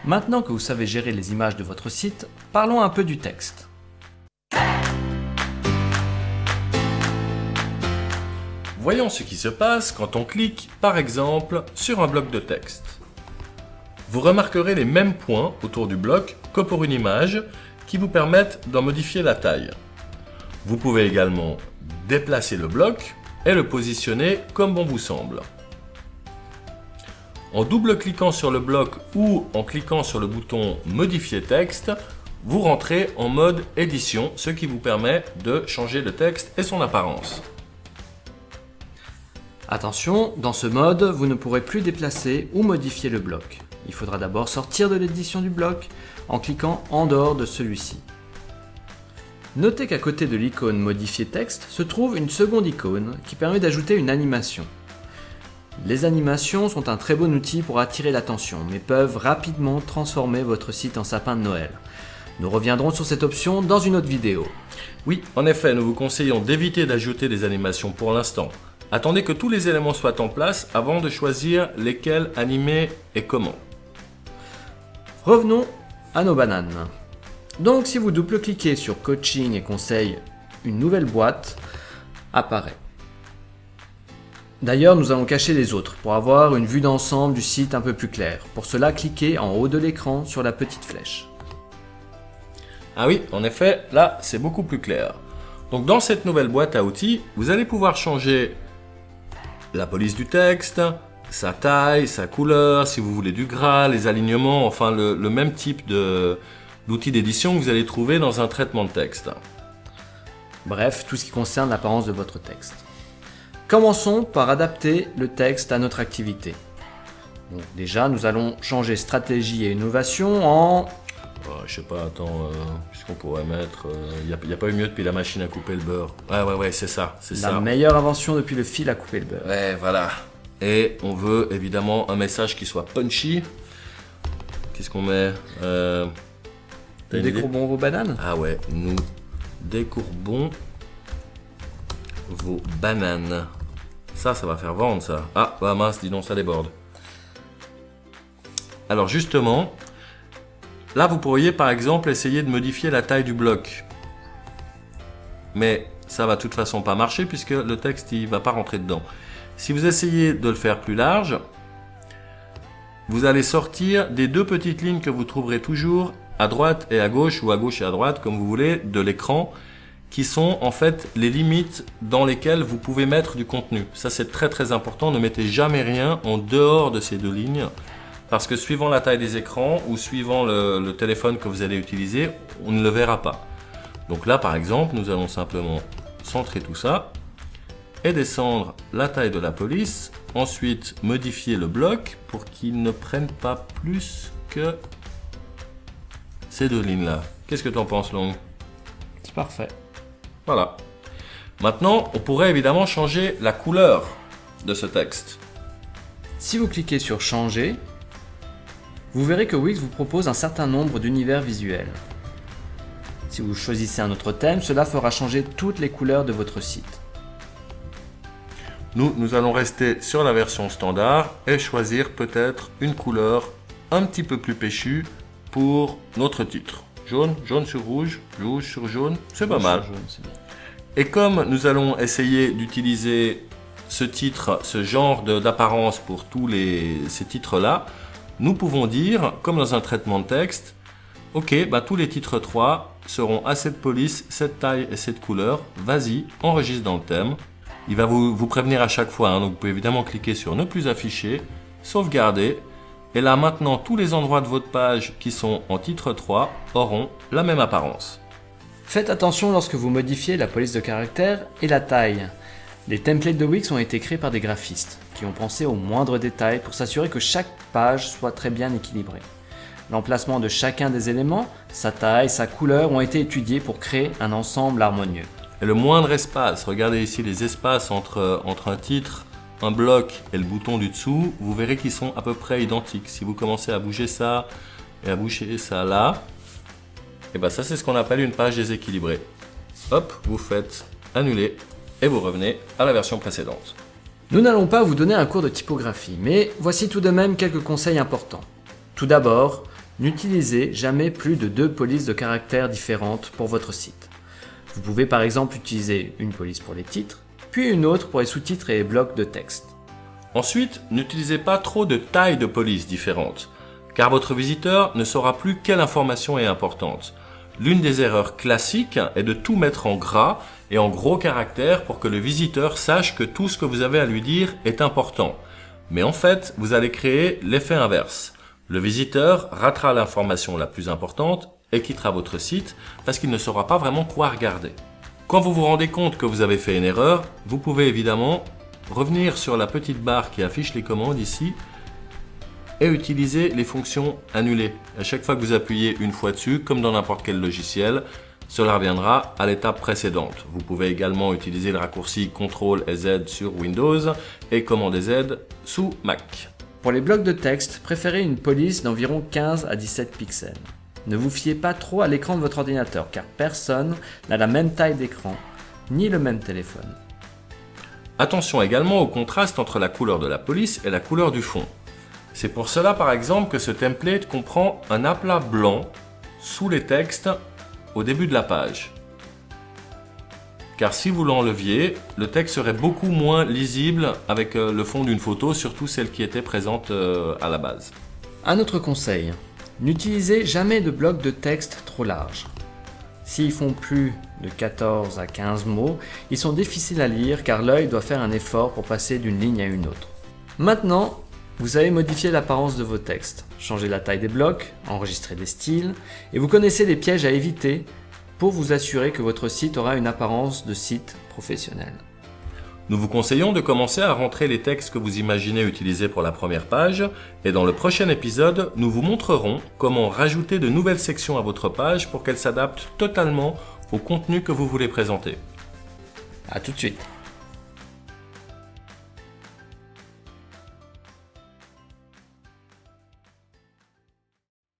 Maintenant que vous savez gérer les images de votre site, parlons un peu du texte. Voyons ce qui se passe quand on clique, par exemple, sur un bloc de texte. Vous remarquerez les mêmes points autour du bloc que pour une image qui vous permettent d'en modifier la taille. Vous pouvez également déplacer le bloc et le positionner comme bon vous semble. En double-cliquant sur le bloc ou en cliquant sur le bouton « Modifier texte », vous rentrez en mode édition, ce qui vous permet de changer le texte et son apparence. Attention, dans ce mode, vous ne pourrez plus déplacer ou modifier le bloc. Il faudra d'abord sortir de l'édition du bloc en cliquant en dehors de celui-ci. Notez qu'à côté de l'icône Modifier texte se trouve une seconde icône qui permet d'ajouter une animation. Les animations sont un très bon outil pour attirer l'attention, mais peuvent rapidement transformer votre site en sapin de Noël. Nous reviendrons sur cette option dans une autre vidéo. Oui, en effet, nous vous conseillons d'éviter d'ajouter des animations pour l'instant. Attendez que tous les éléments soient en place avant de choisir lesquels animer et comment. Revenons à nos bananes. Donc si vous double-cliquez sur Coaching et Conseils, une nouvelle boîte apparaît. D'ailleurs, nous allons cacher les autres pour avoir une vue d'ensemble du site un peu plus claire. Pour cela, cliquez en haut de l'écran sur la petite flèche. Ah oui, en effet, là, c'est beaucoup plus clair. Donc dans cette nouvelle boîte à outils, vous allez pouvoir changer la police du texte, sa taille, sa couleur, si vous voulez du gras, les alignements, enfin le même type d'outil d'édition que vous allez trouver dans un traitement de texte. Bref, tout ce qui concerne l'apparence de votre texte. Commençons par adapter le texte à notre activité. Donc déjà, nous allons changer stratégie et innovation en... Je sais pas, attends, qu'est-ce qu'on pourrait mettre y a pas eu mieux depuis la machine à couper le beurre. Ouais, c'est ça, c'est ça. La meilleure invention depuis le fil à couper le beurre. Ouais, voilà. Et on veut évidemment un message qui soit punchy. Qu'est-ce qu'on met Nous décourbons vos bananes. Ah ouais, nous décourbons vos bananes. Ça va faire vendre ça. Ah, bah mince, dis donc, ça déborde. Alors justement, là vous pourriez par exemple essayer de modifier la taille du bloc. Mais ça va de toute façon pas marcher puisque le texte il va pas rentrer dedans. Si vous essayez de le faire plus large, vous allez sortir des deux petites lignes que vous trouverez toujours à droite et à gauche, ou à gauche et à droite, comme vous voulez, de l'écran, qui sont en fait les limites dans lesquelles vous pouvez mettre du contenu. Ça c'est très très important, ne mettez jamais rien en dehors de ces deux lignes, parce que suivant la taille des écrans ou suivant le téléphone que vous allez utiliser, on ne le verra pas. Donc là par exemple, nous allons simplement centrer tout ça, et descendre la taille de la police, ensuite modifier le bloc pour qu'il ne prenne pas plus que ces deux lignes là. Qu'est-ce que tu en penses, Long? C'est parfait. Voilà. Maintenant, on pourrait évidemment changer la couleur de ce texte. Si vous cliquez sur Changer, vous verrez que Wix vous propose un certain nombre d'univers visuels. Si vous choisissez un autre thème, cela fera changer toutes les couleurs de votre site. Nous allons rester sur la version standard et choisir peut-être une couleur un petit peu plus péchue pour notre titre. Jaune, jaune sur rouge, rouge sur jaune, c'est pas mal. Et comme nous allons essayer d'utiliser ce titre, ce genre d'apparence pour tous ces titres-là, nous pouvons dire, comme dans un traitement de texte, ok, tous les titres 3 seront à cette police, cette taille et cette couleur, vas-y, enregistre dans le thème. Il va vous prévenir à chaque fois, donc vous pouvez évidemment cliquer sur ne plus afficher, sauvegarder, et là maintenant tous les endroits de votre page qui sont en titre 3 auront la même apparence. Faites attention lorsque vous modifiez la police de caractère et la taille. Les templates de Wix ont été créés par des graphistes qui ont pensé aux moindres détails pour s'assurer que chaque page soit très bien équilibrée. L'emplacement de chacun des éléments, sa taille, sa couleur ont été étudiés pour créer un ensemble harmonieux. Et le moindre espace, regardez ici les espaces entre un titre, un bloc et le bouton du dessous, vous verrez qu'ils sont à peu près identiques. Si vous commencez à bouger ça et à bouger ça là, et ça c'est ce qu'on appelle une page déséquilibrée. Hop, vous faites annuler et vous revenez à la version précédente. Nous n'allons pas vous donner un cours de typographie, mais voici tout de même quelques conseils importants. Tout d'abord, N'utilisez jamais plus de 2 polices de caractères différentes pour votre site. Vous pouvez par exemple utiliser une police pour les titres, puis une autre pour les sous-titres et les blocs de texte. Ensuite, n'utilisez pas trop de tailles de police différentes, car votre visiteur ne saura plus quelle information est importante. L'une des erreurs classiques est de tout mettre en gras et en gros caractères pour que le visiteur sache que tout ce que vous avez à lui dire est important. Mais en fait, vous allez créer l'effet inverse. Le visiteur ratera l'information la plus importante et quittera votre site parce qu'il ne saura pas vraiment quoi regarder. Quand vous vous rendez compte que vous avez fait une erreur, vous pouvez évidemment revenir sur la petite barre qui affiche les commandes ici et utiliser les fonctions annulées. À chaque fois que vous appuyez une fois dessus, comme dans n'importe quel logiciel, cela reviendra à l'étape précédente. Vous pouvez également utiliser le raccourci CTRL et Z sur Windows et Commande et Z sous Mac. Pour les blocs de texte, préférez une police d'environ 15 à 17 pixels. Ne vous fiez pas trop à l'écran de votre ordinateur car personne n'a la même taille d'écran, ni le même téléphone. Attention également au contraste entre la couleur de la police et la couleur du fond. C'est pour cela par exemple que ce template comprend un aplat blanc sous les textes au début de la page. Car si vous l'enleviez, le texte serait beaucoup moins lisible avec le fond d'une photo, surtout celle qui était présente à la base. Un autre conseil, n'utilisez jamais de blocs de texte trop larges. S'ils font plus de 14 à 15 mots, ils sont difficiles à lire car l'œil doit faire un effort pour passer d'une ligne à une autre. Maintenant, vous savez modifier l'apparence de vos textes, changer la taille des blocs, enregistrer des styles, et vous connaissez les pièges à éviter pour vous assurer que votre site aura une apparence de site professionnel. Nous vous conseillons de commencer à rentrer les textes que vous imaginez utiliser pour la première page, et dans le prochain épisode, nous vous montrerons comment rajouter de nouvelles sections à votre page pour qu'elles s'adaptent totalement au contenu que vous voulez présenter. À tout de suite.